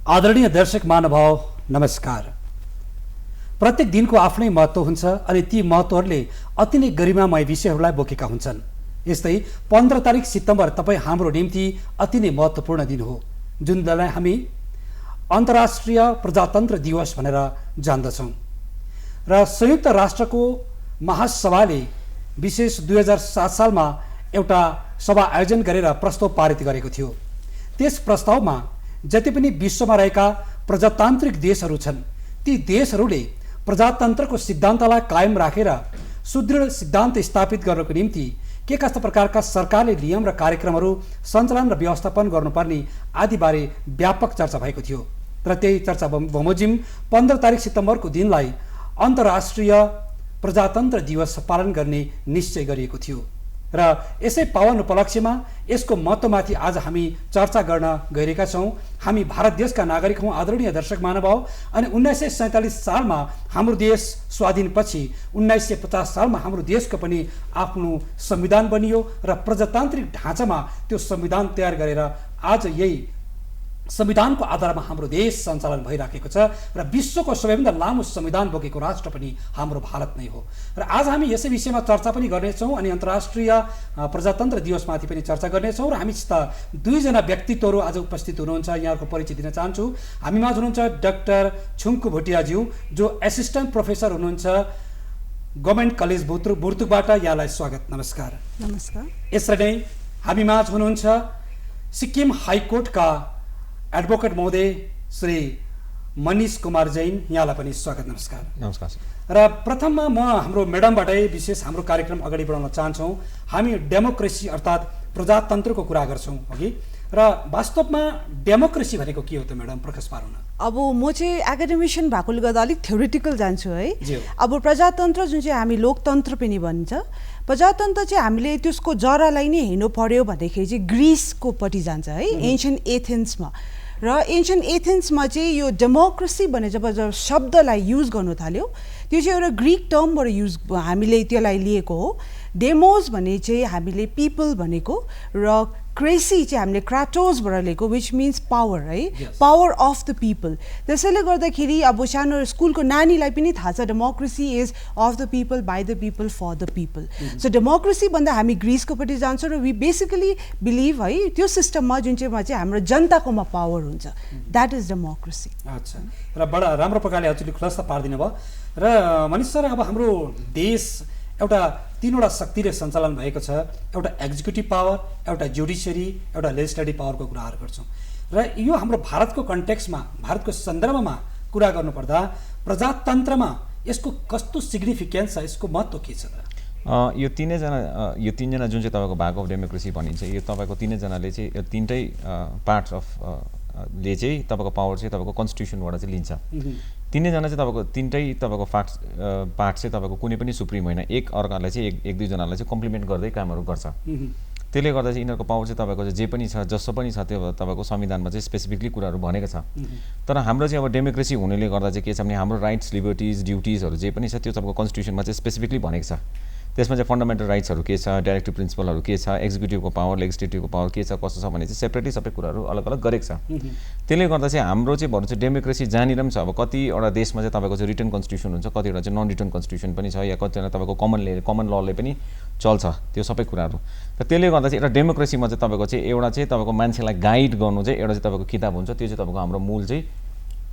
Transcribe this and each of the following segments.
आदरणीय दर्शक महानुभाव नमस्कार। प्रत्येक दिनको आफ्नै महत्त्व हुन्छ अनि ती महत्त्वहरूले अति नै गरिमामय विषयहरूलाई बोकेका हुन्छन्। यस्तै 15 तारिक सितम्बर तपाईँ हाम्रो निम्ति अति नै महत्त्वपूर्ण दिन हो, जुन दिनलाई हामी अन्तर्राष्ट्रिय प्रजातन्त्र दिवस भनेर जान्दछौँ। र संयुक्त राष्ट्रको महासभाले विशेष 2007 सालमा एउटा सभा आयोजन गरेर प्रस्ताव पारित गरेको थियो। त्यस प्रस्तावमा जति पनि विश्वमा रहेका प्रजातान्त्रिक देशहरू छन्, ती देशहरूले प्रजातन्त्रको सिद्धान्तलाई कायम राखेर सुदृढ सिद्धान्त स्थापित गर्नको निम्ति के कस्ता प्रकारका सरकारले नियम र कार्यक्रमहरू सञ्चालन र व्यवस्थापन गर्नुपर्ने आदिबारे व्यापक चर्चा भएको थियो। र त्यही चर्चा बमोजिम 15 तारिक सितम्बरको दिनलाई अन्तर्राष्ट्रिय प्रजातन्त्र दिवस पालन गर्ने निश्चय गरिएको थियो। र यसै पावन उपलक्ष्यमा यसको महत्त्वमाथि आज हामी चर्चा गर्न गइरहेका छौँ। हामी भारत देशका नागरिक हौँ, आदरणीय दर्शक महानुभाव। अनि 1947 सालमा हाम्रो देश स्वाधीनपछि 1950 सालमा हाम्रो देशको पनि आफ्नो संविधान बनियो र प्रजातान्त्रिक ढाँचामा त्यो संविधान तयार गरेर आज यही संविधानको आधारमा हाम्रो देश सञ्चालन भइराखेको छ र विश्वको सबैभन्दा लामो संविधान बोकेको राष्ट्र पनि हाम्रो भारत नै हो। र आज हामी यसै विषयमा चर्चा पनि गर्नेछौँ अनि अन्तर्राष्ट्रिय प्रजातन्त्र दिवसमाथि पनि चर्चा गर्नेछौँ। र हामीसित दुईजना व्यक्तित्वहरू आज उपस्थित हुनुहुन्छ, यहाँहरूको परिचय दिन चाहन्छु। हामीमा हुनुहुन्छ डाक्टर छुङ्कु भोटियाज्यू, जो एसिस्टेन्ट प्रोफेसर हुनुहुन्छ गभर्मेन्ट कलेज बुर्तुकबाट। यहाँलाई स्वागत, नमस्कार। नमस्कार। यसरी नै हामीमा हुनुहुन्छ सिक्किम हाइकोर्टका एडभोकेट महोदय श्री मनिष कुमार जैन, यहाँलाई पनि स्वागत, नमस्कार। नमस्कार। र प्रथममा म हाम्रो म्याडमबाटै विशेष हाम्रो कार्यक्रम अगाडि बढाउन चाहन्छौँ। हामी डेमोक्रेसी अर्थात् प्रजातन्त्रको कुरा गर्छौँ अघि, र वास्तवमा डेमोक्रेसी भनेको के हो त म्याडम, प्रकाश पार्नु। अब म चाहिँ एकाडेमिसियन भएकोले गर्दा अलिक थ्योरिटिकल जान्छु है। अब प्रजातन्त्र जुन चाहिँ हामी लोकतन्त्र पनि भन्छ, प्रजातन्त्र चाहिँ हामीले त्यसको जरालाई नै हेर्नु पर्यो भन्दाखेरि चाहिँ ग्रिसको पट्टि जान्छ है, एन्सियन्ट एथेन्समा। र एन्सियन्ट एथेन्समा चाहिँ यो डेमोक्रेसी भन्ने जब शब्दलाई युज गर्नु थाल्यो, त्यो चाहिँ एउटा ग्रिक टर्मबाट हामीले त्यसलाई लिएको हो। डेमोस भन्ने चाहिँ हामीले पिपल भनेको, र क्रेसी चाहिँ हामीले क्राटोसबाट लिएको, विच मिन्स पावर है, पावर अफ द पिपल। त्यसैले गर्दाखेरि अब सानो स्कुलको नानीलाई पनि थाहा छ democracy is of the people, by the people, for the people. So democracy भन्दा हामी ग्रिसकोपट्टि जान्छौँ र वी बेसिकली बिलिभ है त्यो सिस्टममा जुन चाहिँ हाम्रो जनताकोमा पावर हुन्छ, द्याट इज डेमोक्रेसी। अच्छा, र बडा राम्रो प्रकारले हजुरले खुलासा पारिदिनु भयो। र मनिष सर, अब हाम्रो देश एउटा तीनवटा शक्तिले सञ्चालन भएको छ, एउटा एक्जिक्युटिभ पावर, एउटा जुडिसियरी, एउटा लेजिस्लेटिभ पावरको कुराहरू गर्छौँ। र यो हाम्रो भारतको कन्टेक्स्टमा, भारतको सन्दर्भमा कुरा गर्नुपर्दा प्रजातन्त्रमा यसको कस्तो सिग्निफिकेन्स छ, यसको महत्त्व के छ त? यो तिनजना जुन चाहिँ तपाईँको भाग अफ डेमोक्रेसी भनिन्छ, यो तपाईँको तिनैजनाले चाहिँ तिनटै पार्ट्स अफ ले चाहिँ तपाईँको पावर चाहिँ तपाईँको कन्स्टिट्युसनबाट चाहिँ लिन्छ। तिनैजना चाहिँ तपाईँको तिनटै तपाईँको पार्ट चाहिँ तपाईँको कुनै पनि सुप्रिम होइन, एक अर्कालाई चाहिँ एक दुईजनालाई चाहिँ कम्प्लिमेन्ट गर्दै कामहरू गर्छ। त्यसले गर्दा चाहिँ यिनीहरूको पावर चाहिँ तपाईँको जे पनि छ, जसो पनि छ, त्यो तपाईँको संविधानमा चाहिँ स्पेसिफिकली कुराहरू भनेको छ। तर हाम्रो चाहिँ अब डेमोक्रेसी हुनेले गर्दा चाहिँ के छ भने हाम्रो राइट्स, लिबर्टिज, ड्युटिजहरू जे पनि छ त्यो तपाईँको कन्स्टिट्युसनमा चाहिँ स्पेसिफिकली भनेको छ। त्यसमा चाहिँ फन्डामेन्टल राइट्सहरू के छ, डाइरेक्टिभ प्रिन्सिपलहरू के छ, एक्जिक्युटिभको पावर, लेजिस्लेटिभको पावर के छ, कसो छ भने चाहिँ सेपरेटली सबै कुराहरू अलग अलग गरेको छ। त्यसले गर्दा चाहिँ हाम्रो चाहिँ भन्छ डेमोक्रेसी जहाँनिर पनि छ। अब कतिवटा देशमा चाहिँ तपाईँको चाहिँ रिटन कन्स्टिट्युसन हुन्छ, कतिवटा चाहिँ नन रिटन कन्स्टिट्युसन पनि छ, या कतिवटा तपाईँको कमन लले पनि चल्छ, त्यो सबै कुराहरू। र त्यसले गर्दा चाहिँ एउटा डेमोक्रेसीमा चाहिँ तपाईँको चाहिँ एउटा चाहिँ तपाईँको मान्छेलाई गाइड गर्नु चाहिँ एउटा चाहिँ तपाईँको किताब हुन्छ, त्यो चाहिँ तपाईँको हाम्रो मूल चाहिँ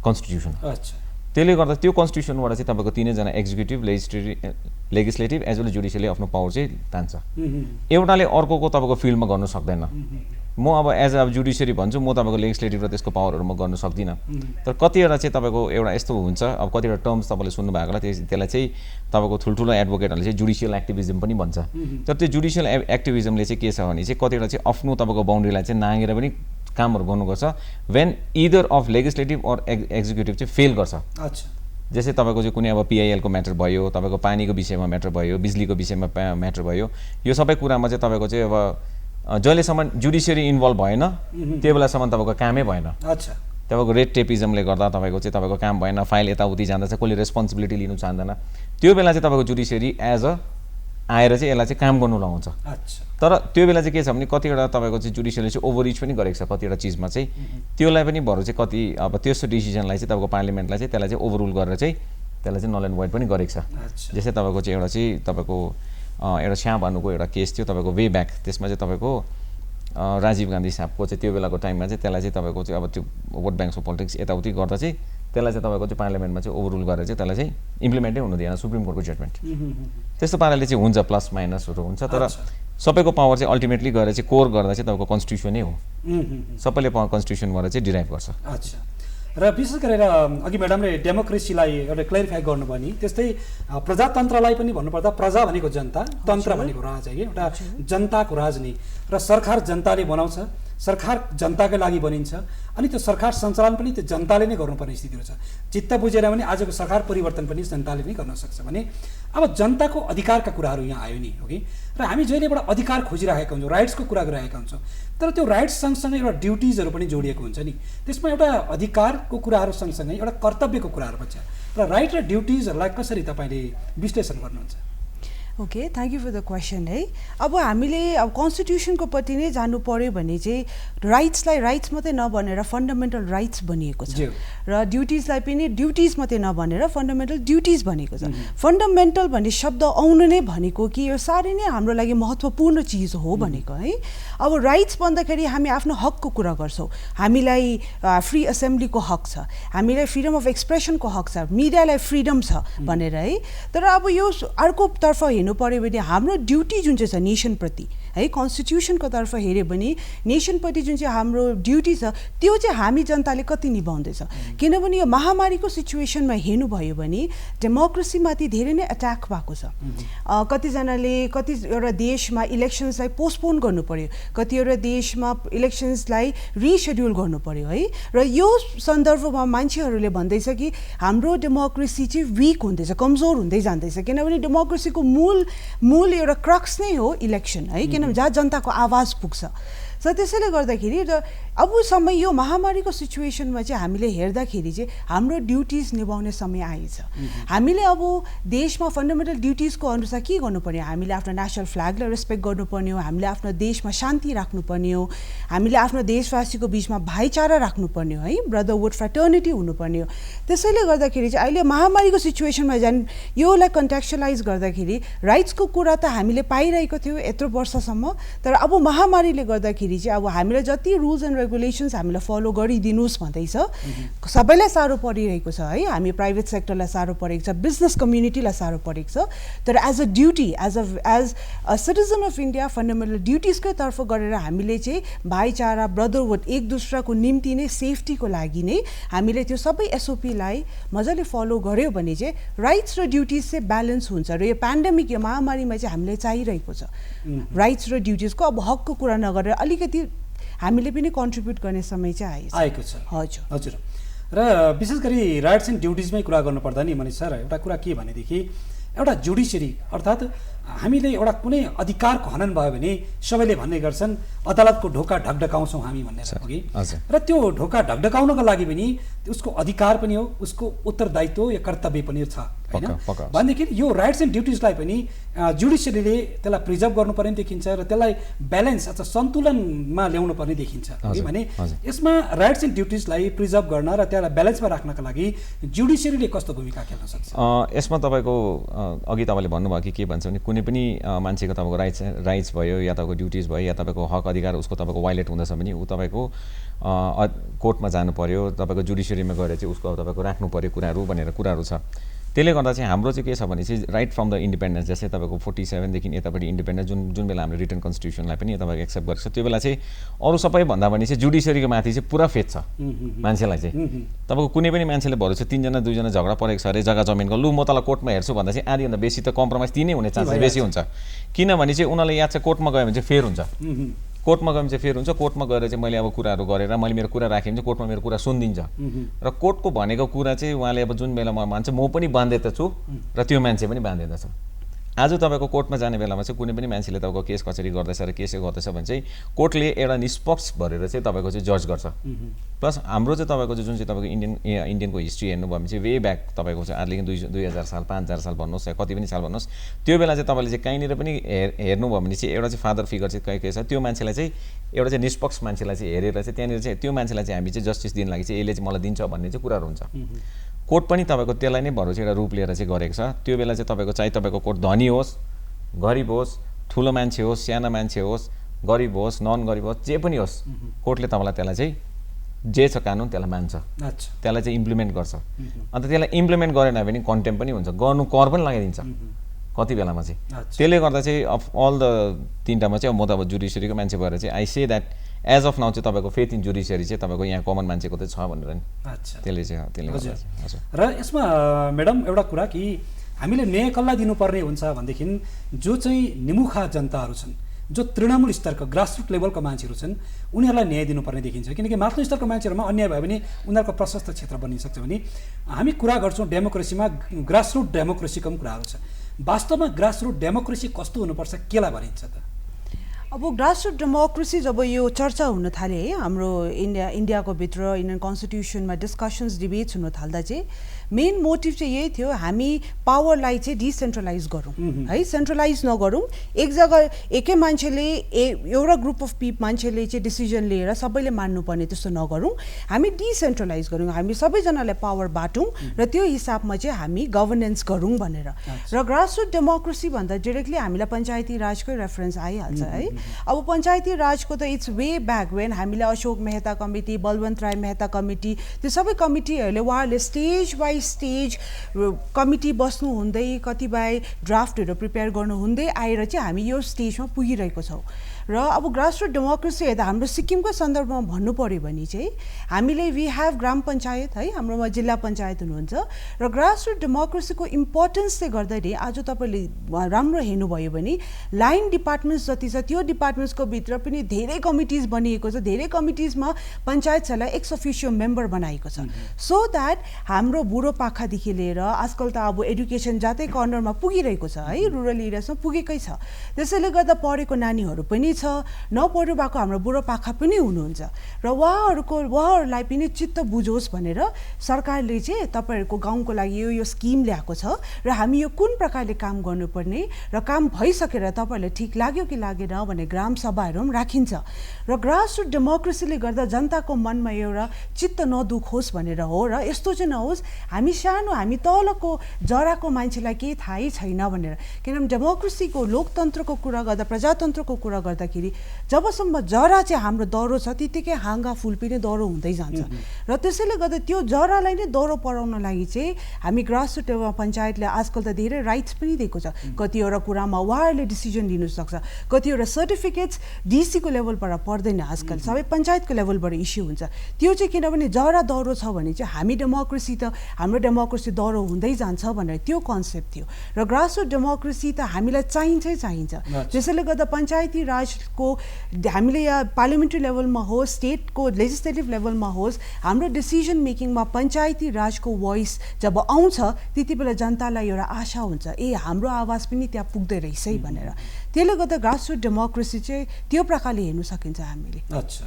कन्स्टिट्युसन। अच्छा, त्यसले गर्दा त्यो कन्स्टिट्युसनबाट चाहिँ तपाईँको तिनैजना एक्जिक्युटिभ, लेजिस्लेटिभ एज वेल जुडिसियरले आफ्नो पावर चाहिँ तान्छ। एउटाले अर्कोको तपाईँको फिल्डमा गर्नु सक्दैन। म अब एज अ जुडिसियरी भन्छु, म तपाईँको लेजिस्लेटिभ र त्यसको पावरहरू म गर्न सक्दिनँ। तर कतिवटा चाहिँ तपाईँको एउटा यस्तो हुन्छ, अब कतिवटा टर्म्स तपाईँले सुन्नुभएको होला, त्यसलाई चाहिँ तपाईँको ठुल्ठुलो एडभोकेटहरूले चाहिँ जुडिसियल एक्टिभिजम पनि भन्छ। तर त्यो जुडिसियल एक्टिभिजमले चाहिँ के छ भने चाहिँ कतिवटा चाहिँ आफ्नो तपाईँको बााउन्ड्रीलाई चाहिँ नागेर पनि कामहरू गर्नुपर्छ when either of legislative or executive चाहिँ फेल गर्छ। अच्छा, जस्तै तपाईँको चाहिँ कुनै अब पिआइएलको म्याटर भयो, तपाईँको पानीको विषयमा म्याटर भयो, बिजुलीको विषयमा म्याटर भयो, यो सबै कुरामा चाहिँ तपाईँको चाहिँ अब जहिलेसम्म जुडिसियरी इन्भल्भ भएन त्यो बेलासम्म तपाईँको कामै भएन। अच्छा, तपाईँको रेड टेपिजमले गर्दा तपाईँको चाहिँ तपाईँको काम भएन, फाइल यताउति जाँदैछ, कसले रेस्पोन्सिबिलिटी लिनु चाहँदैन, त्यो बेला चाहिँ तपाईँको जुडिसियरी एज अ आएर चाहिँ यसलाई चाहिँ काम गर्नु लगाउँछ। अच्छा। तर त्यो बेला चाहिँ के छ भने कतिवटा तपाईँको चाहिँ जुडिसियलले चाहिँ ओभररिच पनि गरेको छ कतिवटा चिजमा चाहिँ, त्यसलाई पनि भरु चाहिँ कति अब त्यस्तो डिसिजनलाई चाहिँ तपाईँको पार्लियामेन्टलाई चाहिँ त्यसलाई चाहिँ ओभररुल गरेर चाहिँ त्यसलाई चाहिँ नल एन्ड भोइड पनि गरेको छ। जस्तै तपाईँको चाहिँ एउटा चाहिँ तपाईँको एउटा श्याम भानुको एउटा केस थियो तपाईँको वे ब्याक, त्यसमा चाहिँ तपाईँको राजीव गान्धी साहबको चाहिँ त्यो बेलाको टाइममा चाहिँ त्यसलाई चाहिँ तपाईँको चाहिँ अब त्यो भोट ब्याङ्कको पोलिटिक्स यताउति गर्दा चाहिँ त्यसलाई चाहिँ तपाईँको चाहिँ पार्लियामेन्टमा चाहिँ ओभररुल गरेर चाहिँ त्यसलाई चाहिँ इम्प्लिमेन्टै हुनु दिएन सुप्रिम कोर्टको जजमेन्ट। त्यस्तो पाराले चाहिँ हुन्छ, प्लस माइनसहरू हुन्छ, तर सबैको पावर चाहिँ अल्टिमेटली गएर चाहिँ कोर गर्दा चाहिँ तपाईँको कन्स्टिट्युसनै हो। सबैले पावर कन्स्टिट्युसनबाट चाहिँ डिराइभ गर्छ। अच्छा। र विशेष गरेर अघि म्याडमले डेमोक्रेसीलाई एउटा क्ल्यारिफाई गर्नुभयो नि, त्यस्तै प्रजातन्त्रलाई पनि भन्नुपर्दा प्रजा भनेको जनता, तन्त्र भनेको राज है, एउटा जनताको राज नि, र सरकार जनताले बनाउँछ, सरकार जनताकै लागि बनिन्छ, अनि त्यो सरकार सञ्चालन पनि त्यो जनताले नै गर्नुपर्ने स्थितिहरू छ। चित्त बुझेर पनि आजको सरकार परिवर्तन पनि जनताले नै गर्न सक्छ भने अब जनताको अधिकारका कुराहरू यहाँ आयो नि, हो कि, र हामी जहिले एउटा अधिकार खोजिरहेका हुन्छौँ, राइट्सको कुरा गरिरहेका हुन्छौँ, तर त्यो राइट्स सँगसँगै एउटा ड्युटिजहरू पनि जोडिएको हुन्छ नि। त्यसमा एउटा अधिकारको कुराहरू सँगसँगै एउटा कर्तव्यको कुराहरू पनि छ, र राइट र ड्युटिजहरूलाई कसरी तपाईँले विश्लेषण गर्नुहुन्छ? Okay, thank you for the question है। अब हामीले अब कन्स्टिट्युसनको प्रति नै जानु पर्यो भने चाहिँ राइट्सलाई राइट्स मात्रै नभनेर फन्डामेन्टल राइट्स भनिएको छ, र ड्युटिजलाई पनि ड्युटिज मात्रै नभनेर फन्डामेन्टल ड्युटिज भनेको छ। फन्डामेन्टल भन्ने शब्द आउनु नै भनेको कि यो साह्रै नै हाम्रो लागि महत्त्वपूर्ण चिज हो भनेको है। अब राइट्स भन्दाखेरि हामी आफ्नो हकको कुरा गर्छौँ, हामीलाई फ्री एसेम्ब्लीको हक छ, हामीलाई फ्रिडम अफ एक्सप्रेसनको हक छ, मिडियालाई फ्रिडम छ भनेर है। तर अब यो अर्कोतर्फ हेर्नु पर्यो भने हाम्रो ड्युटी जुन चाहिँ छ नेसनप्रति है, कन्स्टिट्युसनको तर्फ हेऱ्यो भने नेसनप्रति जुन चाहिँ हाम्रो ड्युटी छ त्यो चाहिँ हामी जनताले कति निभाउँदैछ। किनभने यो महामारीको सिचुएसनमा हेर्नुभयो भने डेमोक्रेसीमाथि धेरै नै एट्याक भएको छ। कतिजनाले कतिवटा देशमा इलेक्सन्सलाई पोस्टपोन गर्नु पर्यो, कतिवटा देशमा इलेक्सन्सलाई रिसेड्युल गर्नु पर्यो है, र यो सन्दर्भमा मान्छेहरूले भन्दैछ कि हाम्रो डेमोक्रेसी चाहिँ विक हुँदैछ, कमजोर हुँदै जाँदैछ, किनभने डेमोक्रेसीको मूल एउटा क्रक्स नै हो इलेक्सन है, किनभने जहाँ जनताको आवाज पुग्छ। सो त्यसैले गर्दाखेरि अबसम्म यो महामारीको सिचुएसनमा चाहिँ हामीले हेर्दाखेरि चाहिँ हाम्रो ड्युटिज निभाउने समय आएछ। हामीले अब देशमा फन्डामेन्टल ड्युटिजको अनुसार के गर्नुपर्ने हो, हामीले आफ्नो नेसनल फ्ल्यागलाई रेस्पेक्ट गर्नुपर्ने हो, हामीले आफ्नो देशमा शान्ति राख्नुपर्ने हो, हामीले आफ्नो देशवासीको बिचमा भाइचारा राख्नुपर्ने हो है, ब्रदरहुड फ्रेटर्निटी हुनुपर्ने हो। त्यसैले गर्दाखेरि चाहिँ अहिले महामारीको सिचुएसनमा झन् योलाई कन्टेक्चुअलाइज गर्दाखेरि राइट्सको कुरा त हामीले पाइरहेको थियौँ यत्रो वर्षसम्म, तर अब महामारीले गर्दाखेरि चाहिँ अब हामीलाई जति रुल्स एन्ड रेगुलेसन्स हामीलाई फलो गरिदिनुहोस् भन्दैछ, सबैलाई साह्रो परिरहेको छ है, हामी प्राइभेट सेक्टरलाई साह्रो परेको छ, बिजनेस कम्युनिटीलाई साह्रो परेको छ, तर as a duty as a citizen of India fundamental ड्युटिजकै तर्फ गरेर हामीले चाहिँ भाइचारा ब्रदरहुड एक दुसराको निम्ति नै सेफ्टीको लागि नै हामीले त्यो सबै एसओपीलाई मजाले फलो गऱ्यो भने चाहिँ राइट्स र ड्युटिज चाहिँ ब्यालेन्स हुन्छ, र यो पेन्डेमिक यो महामारीमा चाहिँ हामीलाई चाहिरहेको छ राइट्स र ड्युटिजको। अब हकको कुरा नगरेर अलिकति हामीले पनि कन्ट्रिब्युट गर्ने समय चाहिँ आएको छ। हजुर हजुर, र विशेष गरी राइट्स एन्ड ड्युटिजमै कुरा गर्नुपर्दा नि मनिष सर, एउटा कुरा के भनेदेखि एउटा जुडिसियरी अर्थात् हामीले एउटा कुनै अधिकारको हनन भयो भने सबैले भन्ने गर्छन् अदालतको ढोका ढकढकाउँछौँ हामी भनेर, हो कि, र त्यो ढोका ढकढकाउनको लागि पनि उसको अधिकार पनि हो, उसको उत्तरदायित्व या कर्तव्य पनि छ होइन। भनेदेखि यो राइट्स एन्ड ड्युटिजलाई पनि जुडिसियरीले त्यसलाई प्रिजर्भ गर्नुपर्ने देखिन्छ, र त्यसलाई ब्यालेन्स अथवा सन्तुलनमा ल्याउनु पर्ने देखिन्छ कि, भने यसमा राइट्स एन्ड ड्युटिजलाई प्रिजर्भ गर्न र त्यसलाई ब्यालेन्समा राख्नका लागि जुडिसियरीले कस्तो भूमिका खेल्न सक्छ? यसमा तपाईँको अघि तपाईँले भन्नुभयो कि के भन्छ भने कुनै पनि मान्छेको तपाईँको राइट्स भयो या तपाईँको ड्युटिज भयो या तपाईँको हक अधिकार उसको तपाईँको वाइलेट हुँदैछ भने ऊ तपाईँको कोर्टमा जानु पर्यो, तपाईँको जुडिसियरीमा गएर चाहिँ उसको तपाईँको राख्नु पर्यो कुराहरू भनेर कुराहरू छ। त्यसले गर्दा चाहिँ हाम्रो चाहिँ के छ भने चाहिँ राइट फ्रम द इन्डिपेन्डेन्स, जस्तै तपाईँको 47देखि यतापट्टि इन्डिपेन्डेन्स जुन बेला हामीले रिटर्न कन्स्टिट्युसनलाई पनि तपाईँको एक्सेप्ट गरेको छ, त्यो बेला चाहिँ अरू सबैभन्दा भने चाहिँ जुडिसियरीको माथि चाहिँ पुरा फेद छ मान्छेलाई चाहिँ। तपाईँको कुनै पनि मान्छेले भरोसा 3जना 2जना झगडा परेको छ अरे जग्गा जमिनको, लु म तँलाई कोर्टमा हेर्छु भन्दा चाहिँ आधीभन्दा बेसी त कम्प्रोमाइज तिनै हुने चान्सेस बेसी हुन्छ, किनभने चाहिँ उनीहरूलाई याद छ कोर्टमा गयो भने चाहिँ फेयर हुन्छ, कोर्टमा गयो भने चाहिँ फेयर हुन्छ, कोर्टमा गएर चाहिँ मैले अब कुराहरू गरेर मैले मेरो कुरा राखेँ भने चाहिँ कोर्टमा मेरो कुरा सुनिदिन्छ, र कोर्टको भनेको कुरा चाहिँ उहाँले अब जुन बेलामा मान्छ म पनि बाध्यता छु र त्यो मान्छे पनि बाध्यता छ। आज तपाईँको कोर्टमा जाने बेलामा चाहिँ कुनै पनि मान्छेले तपाईँको केस कचेरी गर्दैछ र केस गर्दैछ भने चाहिँ कोर्टले एउटा निष्पक्ष भरेर चाहिँ तपाईँको चाहिँ जज गर्छ। प्लस हाम्रो चाहिँ तपाईँको जुन चाहिँ तपाईँको इन्डियनको हिस्ट्री हेर्नुभयो भने चाहिँ वे ब्याक तपाईँको चाहिँ आजदेखि 2000 साल 5000 साल भन्नुहोस् या कति पनि साल भन्नुहोस्, त्यो बेला चाहिँ तपाईँले चाहिँ कहीँनिर पनि हेर्नुभयो भने चाहिँ एउटा चाहिँ फादर फिगर चाहिँ के छ, त्यो मान्छेलाई चाहिँ एउटा चाहिँ निष्पक्ष मान्छेलाई चाहिँ हेरेर चाहिँ त्यहाँनिर चाहिँ त्यो मान्छेलाई चाहिँ हामी चाहिँ जस्टिस दिन लागि चाहिँ यसले चाहिँ मलाई दिन्छ भन्ने चाहिँ कुराहरू हुन्छ। कोर्ट पनि तपाईँको त्यसलाई नै भरोसा एउटा रूप लिएर चाहिँ गरेको छ। त्यो बेला चाहिँ तपाईँको चाहे तपाईँको कोर्ट धनी होस्, गरिब होस्, ठुलो मान्छे होस्, सानो मान्छे होस्, गरिब होस्, नन गरिब होस्, जे पनि होस्, कोर्टले तपाईँलाई त्यसलाई चाहिँ जे छ कानुन त्यसलाई मान्छ, त्यसलाई चाहिँ इम्प्लिमेन्ट गर्छ। अन्त त्यसलाई इम्प्लिमेन्ट गरेन भने कन्टेम्प पनि हुन्छ, गर्नु कर पनि लगाइदिन्छ कति बेलामा चाहिँ। त्यसले गर्दा चाहिँ अफ अल द तिनवटामा चाहिँ म त अब जुडिसियरीको मान्छे भएर चाहिँ I say that as of now चाहिँ तपाईँको फेथ इन जुडिसियरी चाहिँ तपाईँको यहाँ कमन मान्छेको चाहिँ छ भनेर नि। त्यसले चाहिँ त्यसले गर्दा। र यसमा म्याडम एउटा कुरा कि हामीले न्याय कसलाई दिनुपर्ने हुन्छ भनेदेखि जो चाहिँ निमुखा जनताहरू छन्, जो तृणमूल स्तरका ग्रासरुट लेभलका मान्छेहरू छन्, उनीहरूलाई न्याय दिनुपर्ने देखिन्छ। किनकि माथिल्लो स्तरका मान्छेहरूमा अन्याय भयो भने उनीहरूको प्रशस्त क्षेत्र बनिसक्छ। भने हामी कुरा गर्छौँ डेमोक्रेसीमा ग्रासरुट डेमोक्रेसीको पनि कुराहरू छ। वास्तवमा ग्रासरुट डेमोक्रेसी कस्तो हुनुपर्छ, केलाई भनिन्छ त? अब ग्रासरुट डेमोक्रेसी जब यो चर्चा हुन थाले है, हाम्रो इन्डियाको भित्र इन्डियन कन्स्टिट्युसनमा डिस्कसन्स डिबेट्स हुन थाल्दा चाहिँ मेन मोटिभ चाहिँ यही थियो, हामी पावरलाई चाहिँ डिसेन्ट्रलाइज गरौँ है, सेन्ट्रलाइज नगरौँ। एक जग्गा एकै मान्छेले एउटा ग्रुप अफ मान्छेले चाहिँ डिसिजन लिएर सबैले मान्नुपर्ने त्यस्तो नगरौँ, हामी डिसेन्ट्रलाइज गरौँ, हामी सबैजनालाई पावर बाटौँ र त्यो हिसाबमा चाहिँ हामी गभर्नेन्स गरौँ भनेर। र ग्रासरुट डेमोक्रेसी भन्दा डिरेक्टली हामीलाई पञ्चायती राजकै रेफरेन्स आइहाल्छ है। अब पञ्चायती राजको त इट्स वे ब्याक वेन हामीले अशोक मेहता कमिटी, बलवन्त राय मेहता कमिटी, त्यो सबै कमिटीहरूले उहाँहरूले स्टेज बाई स्टेज कमिटी बस्नु हुँदै कतिपय ड्राफ्टहरू प्रिपेयर गर्नु हुँदै आएर चाहिँ हामी यो स्टेजमा पुगिरहेको छौँ। र अब ग्रासरुट डेमोक्रेसी हेर्दा हाम्रो सिक्किमको सन्दर्भमा भन्नु पऱ्यो भने चाहिँ हामीले वी हेभ ग्राम पञ्चायत है, हाम्रोमा जिल्ला पञ्चायत हुनुहुन्छ। र ग्रासरुट डेमोक्रेसीको इम्पोर्टेन्सले गर्दाखेरि आज तपाईँले राम्रो हेर्नुभयो भने लाइन डिपार्टमेन्ट्स जति छ त्यो डिपार्टमेन्ट्सको भित्र पनि धेरै कमिटिज बनिएको छ, धेरै कमिटिजमा पञ्चायतहरूलाई एक्स अफिसियो मेम्बर बनाएको छ, सो द्याट हाम्रो बुढोपाखादेखि लिएर आजकल त अब एडुकेसन जातै कर्नरमा पुगिरहेको छ है, रुरल एरियासमा पुगेकै छ। त्यसैले गर्दा पढेको नानीहरू पनि छ, नपढ्नु भएको हाम्रो बुढोपाखा पनि हुनुहुन्छ र उहाँहरूलाई पनि चित्त बुझोस् भनेर सरकारले चाहिँ तपाईँहरूको गाउँको लागि यो स्किम ल्याएको छ र हामी यो कुन प्रकारले काम गर्नुपर्ने र काम भइसकेर तपाईँहरूलाई ठिक लाग्यो कि लागेन भने ग्राम सभाहरू पनि राखिन्छ। र ग्रासरुट डेमोक्रेसीले गर्दा जनताको मनमा एउटा चित्त नदुखोस् भनेर हो र यस्तो चाहिँ नहोस् हामी सानो हामी तलको जराको मान्छेलाई केही थाहै छैन भनेर। किनभने डेमोक्रेसीको लोकतन्त्रको कुरा गर्दा प्रजातन्त्रको कुरा गर्दाखेरि जबसम्म जरा चाहिँ हाम्रो दह्रो छ त्यतिकै हाँगा फुल पनि दह्रो हुँदै जान्छ। र त्यसैले गर्दा त्यो जरालाई नै दह्रो पराउन लागि चाहिँ हामी ग्रासरुट पञ्चायतले आजकल त धेरै राइट्स पनि दिएको छ। कतिवटा कुरामा उहाँहरूले डिसिजन लिनु सक्छ, कतिवटा सर्टिफिकेट्स डिसीको लेभलबाट पर्दैन, आजकल सबै पञ्चायतको लेभलबाट इस्यु हुन्छ। त्यो चाहिँ किनभने जरा दह्रो छ भने चाहिँ हामी डेमोक्रेसी त हाम्रो डेमोक्रेसी दह्रो हुँदै जान्छ भनेर त्यो कन्सेप्ट थियो। र ग्रासरुट डेमोक्रेसी त हामीलाई चाहिन्छ। त्यसैले गर्दा पञ्चायती राजको हामीले यहाँ पार्लियामेन्ट्री लेभलमा होस्, स्टेटको लेजिस्लेटिभ लेभलमा होस्, हाम्रो डिसिजन मेकिङमा पञ्चायती राजको भोइस जब आउँछ त्यति बेला जनतालाई एउटा आशा हुन्छ, ए हाम्रो आवाज पनि त्यहाँ पुग्दै रहेछ है भनेर। त्यसले गर्दा ग्रासरुट डेमोक्रेसी चाहिँ त्यो प्रकारले हेर्नु सकिन्छ हामीले। अच्छा,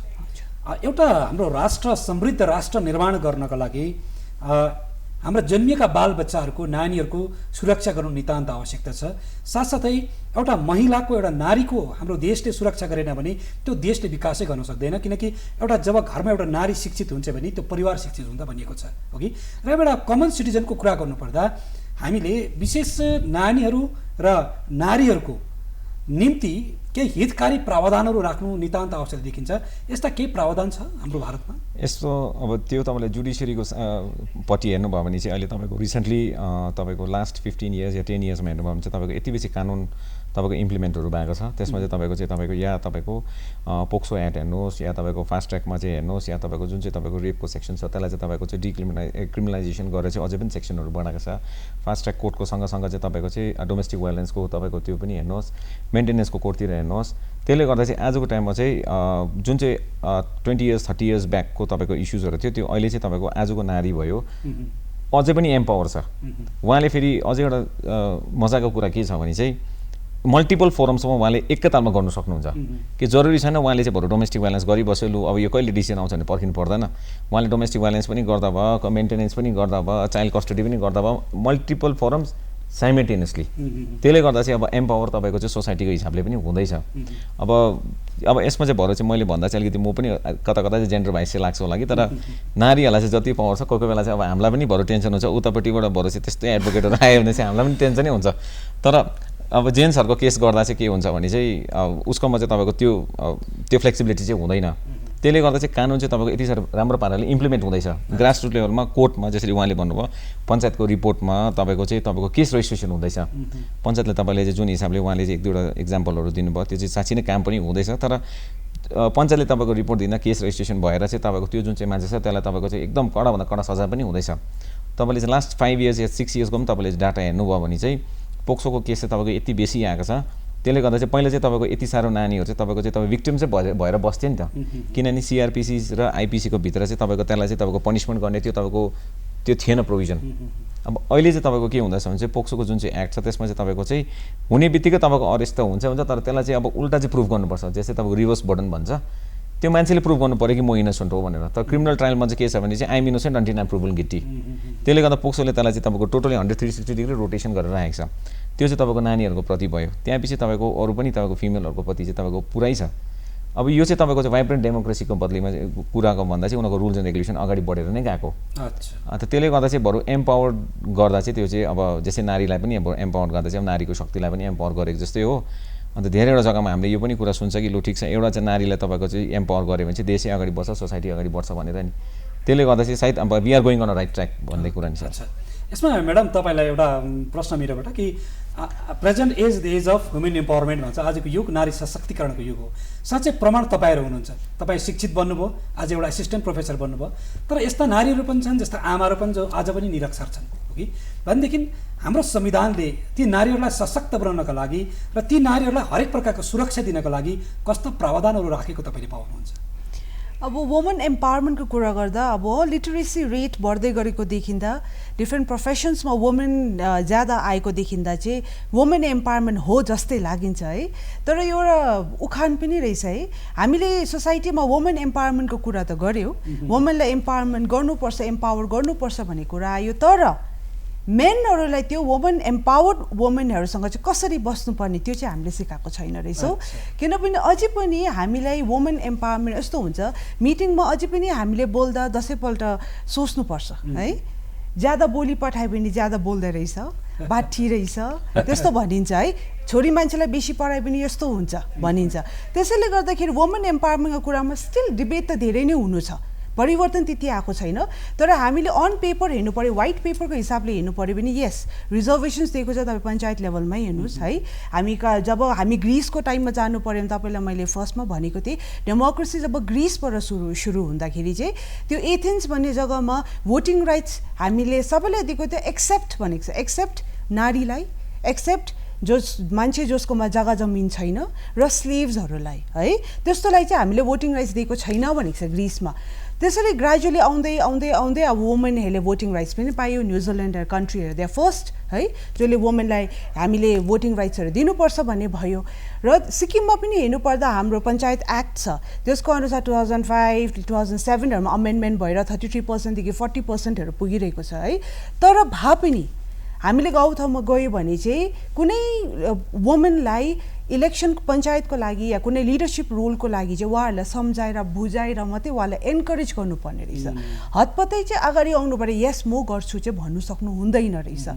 एउटा हाम्रो राष्ट्र समृद्ध राष्ट्र निर्माण गर्नको लागि हाम्रा जन्मिएका बालबच्चाहरूको नानीहरूको सुरक्षा गर्नु नितान्त आवश्यकता छ। साथसाथै एउटा महिलाको एउटा नारीको हाम्रो देशले सुरक्षा गरेन भने त्यो देशले विकासै गर्न सक्दैन। किनकि एउटा जब घरमा एउटा नारी शिक्षित हुन्छ भने त्यो परिवार शिक्षित हुन्छ भनिएको छ हो कि। र एउटा कमन सिटिजनको कुरा गर्नुपर्दा हामीले विशेष नानीहरू र नारीहरूको निम्ति केही हितकारी प्रावधानहरू राख्नु नितान्त आवश्यक देखिन्छ। यस्ता केही प्रावधान छ हाम्रो भारतमा? यस्तो अब त्यो तपाईँले जुडिसियरीको पट्टि हेर्नुभयो भने चाहिँ अहिले तपाईँको रिसेन्टली तपाईँको लास्ट 15 इयर्स या 10 इयर्समा हेर्नुभयो भने चाहिँ तपाईँको यति बेसी कानुन तपाईँको इम्प्लिमेन्टहरू भएको छ। त्यसमा चाहिँ तपाईँको या तपाईँको पोक्सो एक्ट हेर्नुहोस्, या तपाईँको फास्ट ट्र्याकमा चाहिँ हेर्नुहोस्, या तपाईँको जुन चाहिँ तपाईँको रेपको सेक्सन छ त्यसलाई चाहिँ तपाईँको चाहिँ क्रिमिनलाइजेसन गरेर चाहिँ अझै पनि सेक्सनहरू बनाएको छ। फास्ट ट्र्याक कोर्टको सँगसँगै चाहिँ तपाईँको चाहिँ डोमेस्टिक भाइलेन्सको तपाईँको त्यो पनि हेर्नुहोस्, मेन्टेनेन्सको कोर्टतिर हेर्नुहोस्। त्यसले गर्दा चाहिँ आजको टाइममा चाहिँ जुन चाहिँ 20 इयर्स 30 इयर्स ब्याकको तपाईँको इस्युजहरू थियो त्यो अहिले चाहिँ तपाईँको आजको नारी भयो अझै पनि एम्पावर छ। उहाँले फेरि अझै एउटा मजाको कुरा के छ भने चाहिँ मल्टिपल फोरमसम्म उहाँले एकैतालमा गर्नु सक्नुहुन्छ कि जरुरी छैन उहाँले चाहिँ बरु डोमेस्टिक भाइलेन्स गरिबस्यो लु अब यो कहिले डिसिजन आउँछ भने पर्खिनु पर्दैन उहाँले डोमेस्टिक भाइलेन्स पनि गर्दा भयो मेन्टेनेन्स पनि गर्दा भयो चाइल्ड कस्टडी पनि गर्दा भयो मल्टिपल फोरम्स साइमेल्टेनियसली त्यसले गर्दा चाहिँ अब एम्पावर तपाईँको चाहिँ सोसाइटीको हिसाबले पनि हुँदैछ अब यसमा चाहिँ भएर चाहिँ मैले भन्दा चाहिँ अलिकति म पनि कता कता चाहिँ जेन्डर भाइस लाग्छ होला कि तर नारीहरूलाई चाहिँ जति पावर छ कोही कोही बेला चाहिँ अब हामीलाई पनि भएर टेन्सन हुन्छ उतापट्टिबाट भएर चाहिँ त्यस्तै एडभोकेटहरू आयो भने चाहिँ हामीलाई पनि टेन्सनै हुन्छ तर अब जेन्ट्सहरूको केस गर्दा चाहिँ के हुन्छ भने चाहिँ उसकोमा चाहिँ तपाईँको त्यो फ्लेक्सिबिलिटी चाहिँ हुँदैन त्यसले गर्दा चाहिँ कानुन चाहिँ तपाईँको यति साह्रो राम्रो पाराले इम्प्लिमेन्ट हुँदैछ ग्रास रुट लेभलमा कोर्टमा जसरी उहाँले भन्नुभयो पञ्चायतको रिपोर्टमा तपाईँको केस रेजिस्ट्रेसन हुँदैछ पञ्चायतले तपाईँले चाहिँ जुन हिसाबले उहाँले चाहिँ एक दुईवटा इक्जाम्पलहरू दिनुभयो त्यो चाहिँ साँच्चै नै काम पनि हुँदैछ तर पञ्चायतले तपाईँको रिपोर्ट दिँदा केस रेजिस्ट्रेसन भएर चाहिँ तपाईँको त्यो जुन चाहिँ मान्छे छ त्यसलाई तपाईँको चाहिँ एकदम कडाभन्दा कडा सजाय पनि हुँदैछ तपाईँले चाहिँ लास्ट 5 इयर्स या 6 इयर्सको पनि तपाईँले डाटा हेर्नुभयो भने चाहिँ पोक्सोको केस चाहिँ तपाईँको यति बेसी आएको छ त्यसले गर्दा चाहिँ पहिला चाहिँ तपाईँको यति साह्रो नानीहरू चाहिँ तपाईँको चाहिँ तपाईँ विक्टिम चाहिँ भएर बस्थ्यो नि त किनभने सिआरपिसी र आइपिसीको भित्र चाहिँ तपाईँको त्यसलाई चाहिँ तपाईँको पनिसमेन्ट गर्ने त्यो तपाईँको त्यो थिएन प्रोभिजन अब अहिले चाहिँ तपाईँको के हुँदैछ भने चाहिँ पोक्सोको जुन चाहिँ एक्ट छ त्यसमा चाहिँ तपाईँको चाहिँ हुने बित्तिकै तपाईँको अरेस्ट त हुन्छ तर त्यसलाई चाहिँ अब उल्टा चाहिँ प्रुभ गर्नुपर्छ जस्तै तपाईँको रिभर्स बर्डन भन्छ त्यो मान्छेले प्रुभ गर्नु पऱ्यो कि म इनोसेन्ट हो भनेर तर क्रिमिनल ट्रायलमा चाहिँ के छ भने चाहिँ I'm innocent until I'm proved guilty त्यसले गर्दा पोक्सोले त्यसलाई चाहिँ तपाईँको टोटली 360 डिग्री रोटेसन गरेर राखेको छ त्यो चाहिँ तपाईँको नानीहरूको प्रति भयो त्यहाँपछि तपाईँको अरू पनि तपाईँको फिमेलहरूको प्रति चाहिँ तपाईँको पुरै छ अब यो चाहिँ तपाईँको चाहिँ भाइब्रेन्ट डेमोक्रेसीको बदलीमा कुराको भन्दा चाहिँ उनीहरूको रुल्स एन्ड रेगुलेसन अगाडि बढेर नै गएको अन्त त्यसले गर्दा चाहिँ बरु एम्पावर गर्दा चाहिँ त्यो चाहिँ अब जस्तै नारीलाई पनि अब एम्पावर गर्दा चाहिँ अब नारीको शक्तिलाई पनि एम्पावर गरेको जस्तै हो अन्त धेरैवटा जग्गामा हामीले यो पनि कुरा सुन्छ कि लु ठिक छ एउटा चाहिँ नारीलाई तपाईँको चाहिँ एम्पावर गऱ्यो भने चाहिँ देशै अगाडि बढ्छ सोसाइटी अगाडि बढ्छ भनेर नि त्यसले गर्दा चाहिँ सायद अब we are going on a right track भन्ने कुरा नि छ यसमा म्याडम तपाईँलाई एउटा प्रश्न मेरोबाट कि present as the age of women empowerment भन्छ आजको युग नारी सशक्तिकरणको युग हो साँच्चै प्रमाण तपाईँहरू हुनुहुन्छ तपाईँ शिक्षित बन्नुभयो आज एउटा एसिस्टेन्ट प्रोफेसर बन्नुभयो तर यस्ता नारीहरू पनि छन् जस्ता आमाहरू पनि जो आज पनि निरक्षर छन् हो कि भनेदेखि हाम्रो संविधानले ती नारीहरूलाई सशक्त बनाउनका लागि र ती नारीहरूलाई हरेक प्रकारको सुरक्षा दिनको लागि कस्ता प्रावधानहरू राखेको तपाईँले पाउनुहुन्छ अब वुमन एम्पावरमेन्टको कुरा गर्दा अब लिटरेसी रेट बढ्दै गरेको देखिँदा डिफ्रेन्ट प्रोफेसन्समा वुमेन ज्यादा आएको देखिँदा चाहिँ वुमेन एम्पावरमेन्ट हो जस्तै लागिन्छ है तर एउटा उखान पनि रहेछ है हामीले सोसाइटीमा वुमेन एम्पावरमेन्टको कुरा त गऱ्यौँ वुमेनलाई एम्पावरमेन्ट गर्नुपर्छ एम्पावर गर्नुपर्छ भन्ने कुरा आयो तर मेनहरूलाई त्यो वुमेन एम्पावर्ड वुमेनहरूसँग चाहिँ कसरी बस्नुपर्ने त्यो चाहिँ हामीले सिकाएको छैन रहेछौँ किनभने अझै पनि हामीलाई वुमेन एम्पावरमेन्ट यस्तो हुन्छ मिटिङमा अझै पनि हामीले बोल्दा दसैँपल्ट सोच्नुपर्छ है ज्यादा बोली पठायो भने ज्यादा बोल्दो रहेछ बाठी रहेछ त्यस्तो भनिन्छ है छोरी मान्छेलाई बेसी पढायो भने यस्तो हुन्छ भनिन्छ त्यसैले गर्दाखेरि वुमेन एम्पावरमेन्टको कुरामा स्टिल डिबेट त धेरै नै हुनु छ परिवर्तन त्यति आएको छैन तर हामीले अन पेपर हेर्नु पर्यो व्हाइट पेपरको हिसाबले हेर्नु पर्यो भने यस रिजर्भेसन्स दिएको छ तपाईँ पञ्चायत लेभलमै हेर्नुहोस् है जब हामी ग्रिसको टाइममा जानु पर्यो भने तपाईँलाई मैले फर्स्टमा भनेको थिएँ डेमोक्रेसी जब ग्रिसबाट सुरु हुँदाखेरि चाहिँ त्यो एथेन्स भन्ने जग्गामा भोटिङ राइट्स हामीले सबैलाई दिएको थियो एक्सेप्ट भनेको छ एक्सेप्ट नारीलाई एक्सेप्ट मान्छे जसकोमा जग्गा जमिन छैन र स्लेभ्सहरूलाई है त्यस्तोलाई चाहिँ हामीले भोटिङ राइट्स दिएको छैन भनेको छ ग्रिसमा त्यसरी ग्रेजुअली आउँदै आउँदै आउँदै अब वुमेनहरूले भोटिङ राइट्स पनि पायो न्युजिल्यान्ड कन्ट्रीहरू दे फर्स्ट है जसले वुमेनलाई हामीले भोटिङ राइट्सहरू दिनुपर्छ भन्ने भयो र सिक्किममा पनि हेर्नुपर्दा हाम्रो पञ्चायत एक्ट छ त्यसको अनुसार 2005 2007हरूमा अमेन्डमेन्ट भएर 33% देखि 40%हरू पुगिरहेको छ है तर भए पनि हामीले गाउँठाउँमा गयो भने चाहिँ कुनै वुमेनलाई इलेक्सन पञ्चायतको लागि या कुनै लिडरसिप रोलको लागि चाहिँ उहाँहरूलाई सम्झाएर बुझाएर मात्रै उहाँलाई एन्करेज गर्नुपर्ने रहेछ हतपतै चाहिँ अगाडि आउनु पर्यो यस म गर्छु चाहिँ भन्नु सक्नु हुँदैन रहेछ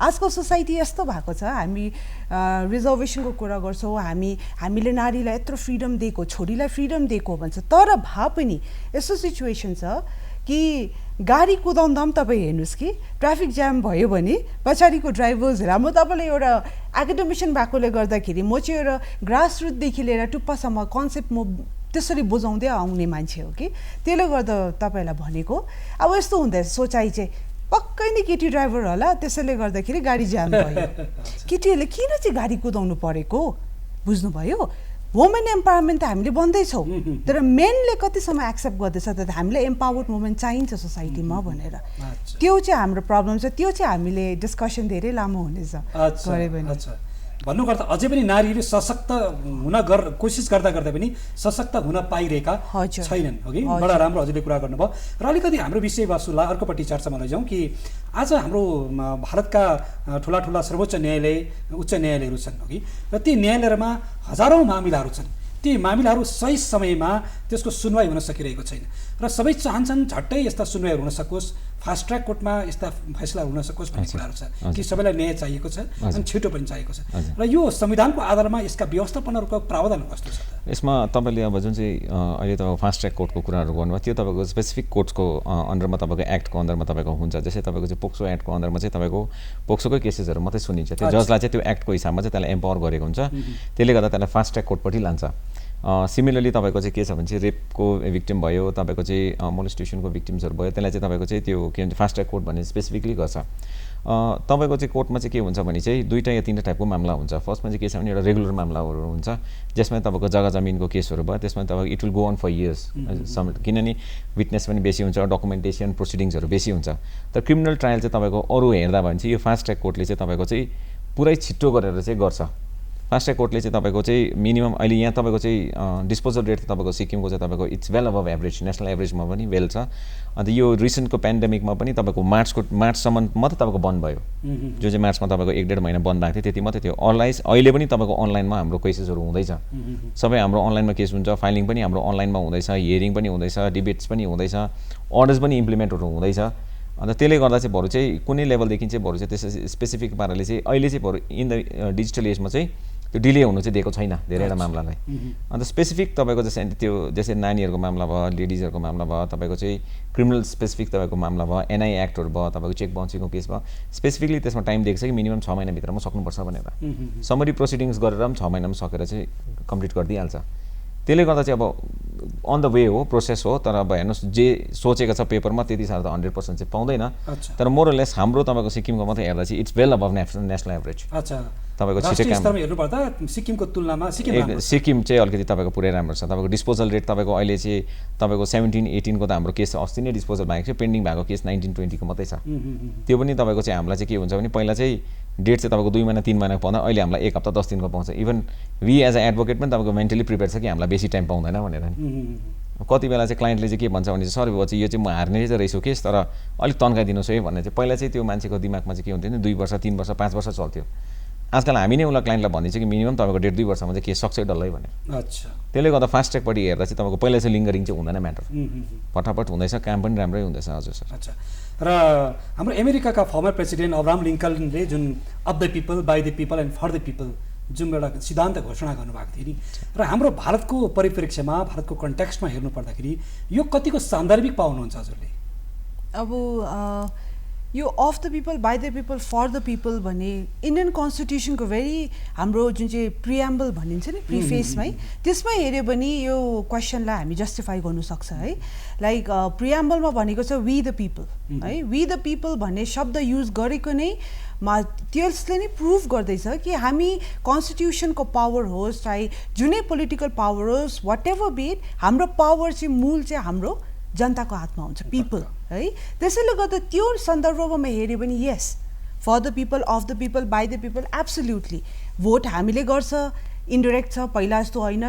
आजकल सोसाइटी यस्तो भएको छ हामी रिजर्भेसनको कुरा गर्छौँ हामीले नारीलाई यत्रो फ्रिडम दिएको छोरीलाई फ्रिडम दिएको भन्छ तर भए पनि यस्तो सिचुएसन छ कि गाडी कुदाउँदा पनि तपाईँ हेर्नुहोस् कि ट्राफिक जाम भयो भने पछाडिको ड्राइभर्सहरू म तपाईँलाई एउटा एकाडेमिसियन भएकोले गर्दाखेरि म चाहिँ एउटा ग्रास रुटदेखि लिएर टुप्पासम्म कन्सेप्ट म त्यसरी बुझाउँदै आउने मान्छे हो कि त्यसले गर्दा तपाईँलाई भनेको अब यस्तो हुँदैछ सोचाइ चाहिँ पक्कै नै केटी ड्राइभर होला त्यसैले गर्दाखेरि गाडी जाम भयो केटीहरूले किन चाहिँ गाडी कुदाउनु परेको बुझ्नुभयो वुमेन एम्पावरमेन्ट त हामीले भन्दैछौँ, तर मेनले कतिसम्म एक्सेप्ट गर्दैछ त हामीलाई एम्पावर्ड वुमेन चाहिन्छ सोसाइटीमा भनेर, त्यो चाहिँ हाम्रो प्रब्लम छ। त्यो चाहिँ हामीले डिस्कसन धेरै लामो हुनेछ गरे भने। भन्नुपर्दा अझै पनि नारीहरू सशक्त हुन कोसिस गर्दा पनि सशक्त हुन पाइरहेका छैनन्, हो कि? बडा राम्रो हजुरले कुरा गर्नुभयो। र अलिकति हाम्रो विषयवस्तुलाई अर्कोपट्टि चर्चामा लैजाउँ कि आज हाम्रो भारतका ठुला सर्वोच्च न्यायालय, उच्च न्यायालयहरू छन्, हो कि? र ती न्यायालयहरूमा हजारौँ मामिलाहरू छन्। ती मामिलाहरू सही समयमा त्यसको सुनवाई हुन सकिरहेको छैन र सबै चाहन्छन् झट्टै यस्ता सुनवाईहरू हुन सकोस्, फास्ट ट्र्याक कोर्टमा यस्ता फैसला हुन सकोस् भन्ने कुराहरू छ कि सबैलाई न्याय चाहिएको छ अनि छिटो पनि चाहिएको छ। र यो संविधानको आधारमा यसका व्यवस्थापनहरूको प्रावधान कस्तो छ त? यसमा तपाईँले अब जुन चाहिँ अहिले तपाईँको फास्ट ट्र्याक कोर्टको कुराहरू गर्नुभयो, त्यो तपाईँको स्पेसिफिक कोर्ट्सको अन्डरमा, तपाईँको एक्टको अन्डरमा तपाईँको हुन्छ। जस्तै तपाईँको चाहिँ पोक्सो एक्टको अन्डरमा चाहिँ तपाईँको पोक्सोकै केसेसहरू मात्रै सुनिन्छ। त्यो जजलाई चाहिँ त्यो एक्टको हिसाबमा चाहिँ त्यसलाई एम्पावर गरेको हुन्छ, त्यसले गर्दा त्यसलाई फास्ट ट्र्याक कोर्टपट्टि लान्छ। सिमिलरली तपाईँको चाहिँ के छ भने चाहिँ रेपको भिक्टिम भयो, तपाईँको चाहिँ मोलेस्टेसनको भिक्टिम्सहरू भयो, त्यसलाई चाहिँ तपाईँको चाहिँ त्यो के भन्छ फास्ट ट्र्याक कोर्ट भन्ने स्पेसिफिकली गर्छ। तपाईँको चाहिँ कोर्टमा चाहिँ के हुन्छ भने चाहिँ 2 या 3 टाइपको मामला हुन्छ। फर्स्टमा चाहिँ के छ भने एउटा रेगुलर मामलाहरू हुन्छ, जसमा तपाईँको जग्गा जमिनको केसहरू भयो, त्यसमा तपाईँको it will go on for years, किनभने विटनेस पनि बेसी हुन्छ, डकुमेन्टेसन प्रोसिडिङ्सहरू बेसी हुन्छ। तर क्रिमिनल ट्रायल चाहिँ तपाईँको अरू हेर्दा भने चाहिँ यो फास्ट ट्र्याक कोर्टले चाहिँ तपाईँको चाहिँ पुरै छिट्टो गरेर चाहिँ गर्छ। फास्ट ट्र्याक कोर्टले चाहिँ तपाईँको चाहिँ मिनिमम अहिले यहाँ तपाईँको चाहिँ डिस्पोजल रेट तपाईँको सिक्किमको चाहिँ तपाईँको it's well above average, national एभरेजमा पनि वेल छ। अन्त यो रिसेन्टको पेन्डेमिकमा पनि तपाईँको मार्चसम्म मात्रै तपाईँको बन्द भयो, जो चाहिँ मार्चमा तपाईँको 1-1.5 महिना बन्द भएको थियो, त्यति मात्रै थियो। अहिले पनि तपाईँको अनलाइनमा हाम्रो केसेसहरू हुँदैछ, सबै हाम्रो अनलाइनमा केस हुन्छ, फाइलिङ पनि हाम्रो अनलाइनमा हुँदैछ, हियरिङ पनि हुँदैछ, डिबेट्स पनि हुँदैछ, अर्डर्स पनि इम्प्लिमेन्टहरू हुँदैछ। अन्त त्यसले गर्दा चाहिँ बरु चाहिँ कुनै लेभलदेखि चाहिँ बरु चाहिँ त्यसै स्पेसिफिक पाराले चाहिँ अहिले चाहिँ बरु इन द डिजिटल एजमा चाहिँ त्यो डिले हुनु चाहिँ दिएको छैन धेरैवटा मामलालाई। अन्त स्पेसिफिक तपाईँको जस्तै नानीहरूको मामला भयो, लेडिजहरूको मामला भयो, तपाईँको चाहिँ क्रिमिनल स्पेसिफिक तपाईँको मामला भयो, एनआई एक्टहरू भयो, तपाईँको चेक बाउन्सिङको केस भयो, स्पेसिफिकली त्यसमा टाइम दिएको छ कि मिनिमम 6 महिनाभित्रमा सक्नुपर्छ भनेर। समरी प्रोसिडिङ्स गरेर पनि 6 महिनामा सकेर चाहिँ कम्प्लिट गरिदिइहाल्छ। त्यसले गर्दा चाहिँ अब अन द वे हो, प्रोसेस हो, तर अब हेर्नुहोस् जे सोचेको छ पेपरमा त्यति साह्रो त 100% चाहिँ पाउँदैन। तर मोरलेस हाम्रो तपाईँको सिक्किमको मात्रै हेर्दा चाहिँ इट्स वेल अबभ नेसनल एभरेज। तपाईँको छिटै काम हेर्नुपर्दा सिक्किमको तुलनामा सिक्किम चाहिँ अलिकति तपाईँको पुरै राम्रो छ। तपाईँको डिस्पोजल रेट तपाईँको अहिले चाहिँ तपाईँको 17-18 को त हाम्रो केस अस्ति नै डिस्पोजल भएको थियो, पेन्डिङ भएको केस 19-20 को मात्रै छ। त्यो पनि तपाईँको चाहिँ हामीलाई चाहिँ के हुन्छ भने पहिला चाहिँ डेट चाहिँ तपाईँको 2 महिना 3 महिनाको पाउँदा अहिले हामीलाई 1 हप्ता 10 दिनको पाउँछ। Even we as a advocate पनि तपाईँको मेन्टली प्रिपेयर छ कि हामीलाई बेसी टाइम पाउँदैन भनेर। कति बेला चाहिँ क्लाइन्टले चाहिँ के भन्छ भने चाहिँ सर अब चाहिँ यो चाहिँ म हार्ने चाहिँ रहेछु केस, तर अलिक तन्काइ दिनुहोस् है भन्ने चाहिँ पहिला चाहिँ त्यो मान्छेको दिमागमा चाहिँ के हुन्थ्यो भने 2 वर्ष 3 वर्ष 5 वर्ष चल्थ्यो। आजकल हामी नै उसलाई क्लाइन्टलाई भनिदिन्छ कि मिनिमम तपाईँको 1.5-2 वर्षमा चाहिँ केस सक्छ डल्लै भनेर। त्यसले गर्दा फास्ट ट्र्याकपट्टि हेर्दा चाहिँ तपाईँको पहिला चाहिँ लिङ्गरिङ चाहिँ हुँदैन, म्याटर फटाफट हुँदैछ, काम पनि राम्रै हुँदैछ। हजुर सर। अच्छा, र हाम्रो अमेरिकाका फर्मर प्रेसिडेन्ट अब्राहम लिङ्कनले जुन of the people, by the people and for the people जुन एउटा सिद्धान्त घोषणा गर्नुभएको थियो नि, र हाम्रो भारतको परिप्रेक्ष्यमा, भारतको कन्टेक्स्टमा हेर्नु पर्दाखेरि यो कतिको सान्दर्भिक पाउनुहुन्छ हजुरले? अब यो of the people, by the people, for the people भन्ने इन्डियन कन्स्टिट्युसनको हाम्रो जुन चाहिँ प्रिएम्बल भनिन्छ नि प्रिफेसमै, त्यसमै हेऱ्यो भने यो क्वेसनलाई हामी जस्टिफाई गर्नु सक्छ है। लाइक प्रिएम्बलमा भनेको छ वी द पिपल है, वी द पिपल भन्ने शब्द युज गरेको नै त्यसले नै प्रुभ गर्दैछ कि हामी कन्स्टिट्युसनको पावर होस् चाहे जुनै पोलिटिकल पावर होस्, वाट एभर बिट, हाम्रो पावर चाहिँ मूल चाहिँ हाम्रो जनताको हातमा हुन्छ, पिपल है। त्यसैले गर्दा त्यो सन्दर्भमा हेऱ्यो भने yes, for the people, of the people, by the people, absolutely vote हामीले गर्छ, इन्डिरेक्ट छ, पहिला जस्तो होइन।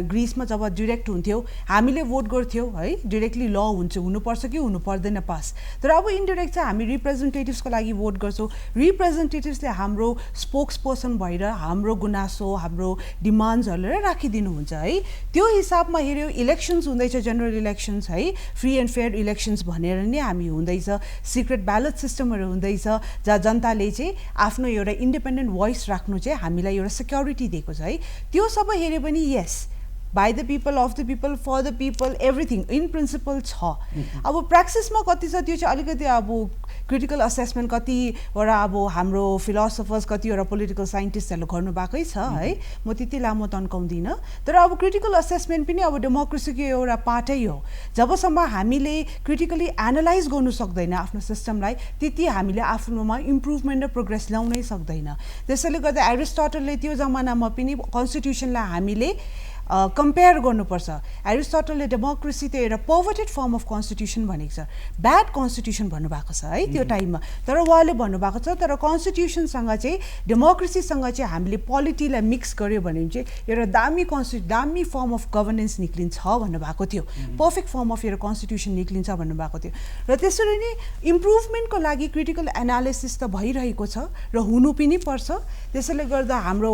ग्रिसमा जब डिरेक्ट हुन्थ्यो हामीले भोट गर्थ्यौँ है, डिरेक्टली ल हुनुपर्छ कि हुनु पर्दैन पास। तर अब इन्डिरेक्ट चाहिँ हामी रिप्रेजेन्टेटिभ्सको लागि भोट गर्छौँ, रिप्रेजेन्टेटिभ्सले हाम्रो स्पोक्स पर्सन भएर हाम्रो गुनासो, हाम्रो डिमान्ड्सहरूलाई राखिदिनुहुन्छ है। त्यो हिसाबमा हेऱ्यो इलेक्सन्स हुँदैछ, जेनरल इलेक्सन्स है, फ्री एन्ड फेयर इलेक्सन्स भनेर नै हामी हुँदैछ, सिक्रेट ब्यालेट सिस्टमहरू हुँदैछ, जहाँ जनताले चाहिँ आफ्नो एउटा इन्डिपेन्डेन्ट भोइस राख्नु चाहिँ हामीलाई एउटा सेक्युरिटी दिएको छ है। त्यो सबै हेऱ्यो भने yes, by the people, of the people, for the people, everything in principle छ। अब प्र्याक्टिसमा कति छ त्यो चाहिँ अलिकति अब क्रिटिकल असेसमेन्ट कतिवटा अब हाम्रो फिलोसफर्स कतिवटा पोलिटिकल साइन्टिस्टहरूले गर्नुभएकै छ है, म त्यति लामो तन्काउँदिनँ। तर अब क्रिटिकल असेसमेन्ट पनि अब डेमोक्रेसीको एउटा पार्टै हो। जबसम्म हामीले क्रिटिकली एनालाइज गर्नु सक्दैन आफ्नो सिस्टमलाई, त्यति हामीले आफ्नोमा इम्प्रुभमेन्ट र प्रोग्रेस ल्याउनै सक्दैन। त्यसैले गर्दा एरिस्टोटलले त्यो जमानामा पनि कन्स्टिट्युसनलाई हामीले कम्पेयर गर्नुपर्छ। एरिस्टोटलले डेमोक्रेसी त एउटा पर्भर्टेड फर्म अफ कन्स्टिट्युसन भनेको छ, ब्याड कन्स्टिट्युसन भन्नुभएको छ है त्यो टाइममा। तर उहाँले भन्नुभएको छ तर कन्स्टिट्युसनसँग चाहिँ डेमोक्रेसीसँग चाहिँ हामीले पोलिटीलाई मिक्स गऱ्यो भने चाहिँ एउटा दामी फर्म अफ गभर्नेन्स निक्लिन्छ भन्नुभएको थियो, पर्फेक्ट फर्म अफ एउटा कन्स्टिट्युसन निक्लिन्छ भन्नुभएको थियो। र त्यसरी नै इम्प्रुभमेन्टको लागि क्रिटिकल एनालिसिस त भइरहेको छ र हुनु पनि पर्छ। त्यसैले गर्दा हाम्रो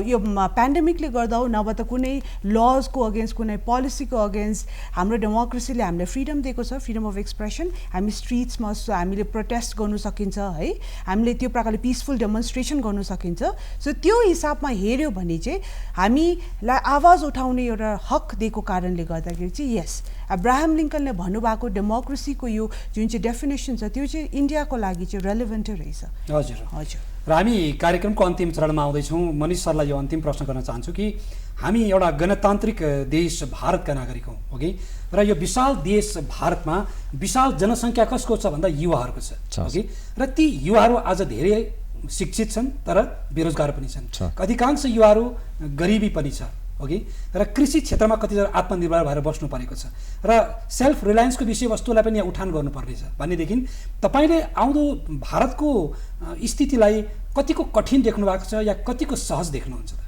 यो पेन्डेमिकले गर्दा हो नभए त कुनै लजको अगेन्स्ट कुनै पोलिसीको अगेन्स्ट हाम्रो डेमोक्रेसीले हामीलाई फ्रिडम दिएको छ, फ्रिडम अफ एक्सप्रेसन। हामी स्ट्रिट्समा हामीले प्रोटेस्ट गर्नु सकिन्छ है, हामीले त्यो प्रकारले पिसफुल डेमोन्स्ट्रेसन गर्नु सकिन्छ। सो त्यो हिसाबमा हेऱ्यो भने चाहिँ हामीलाई आवाज उठाउने एउटा हक दिएको कारणले गर्दाखेरि चाहिँ यस, अब्राहम लिङ्कनले भन्नुभएको डेमोक्रेसीको यो जुन चाहिँ डेफिनेसन छ त्यो चाहिँ इन्डियाको लागि चाहिँ रेलेभेन्टै रहेछ। हजुर हजुर। र हामी कार्यक्रमको अन्तिम चरणमा आउँदैछौँ। मनिष सरलाई यो अन्तिम प्रश्न गर्न चाहन्छु कि हामी एउटा गणतान्त्रिक देश भारतका नागरिक हौँ, हो कि? र यो विशाल देश भारतमा विशाल जनसङ्ख्या कसको छ भन्दा युवाहरूको छ, हो कि? र ती युवाहरू आज धेरै शिक्षित छन् तर बेरोजगार पनि छन्। अधिकांश युवाहरू गरिबी पनि छ, हो कि? र कृषि क्षेत्रमा कतिजना आत्मनिर्भर भएर बस्नु परेको छ र सेल्फ रिलायन्सको विषयवस्तुलाई पनि यहाँ उठान गर्नुपर्नेछ भनेदेखि तपाईँले आउँदो भारतको स्थितिलाई कतिको कठिन देख्नु भएको छ या कतिको सहज देख्नुहुन्छ त?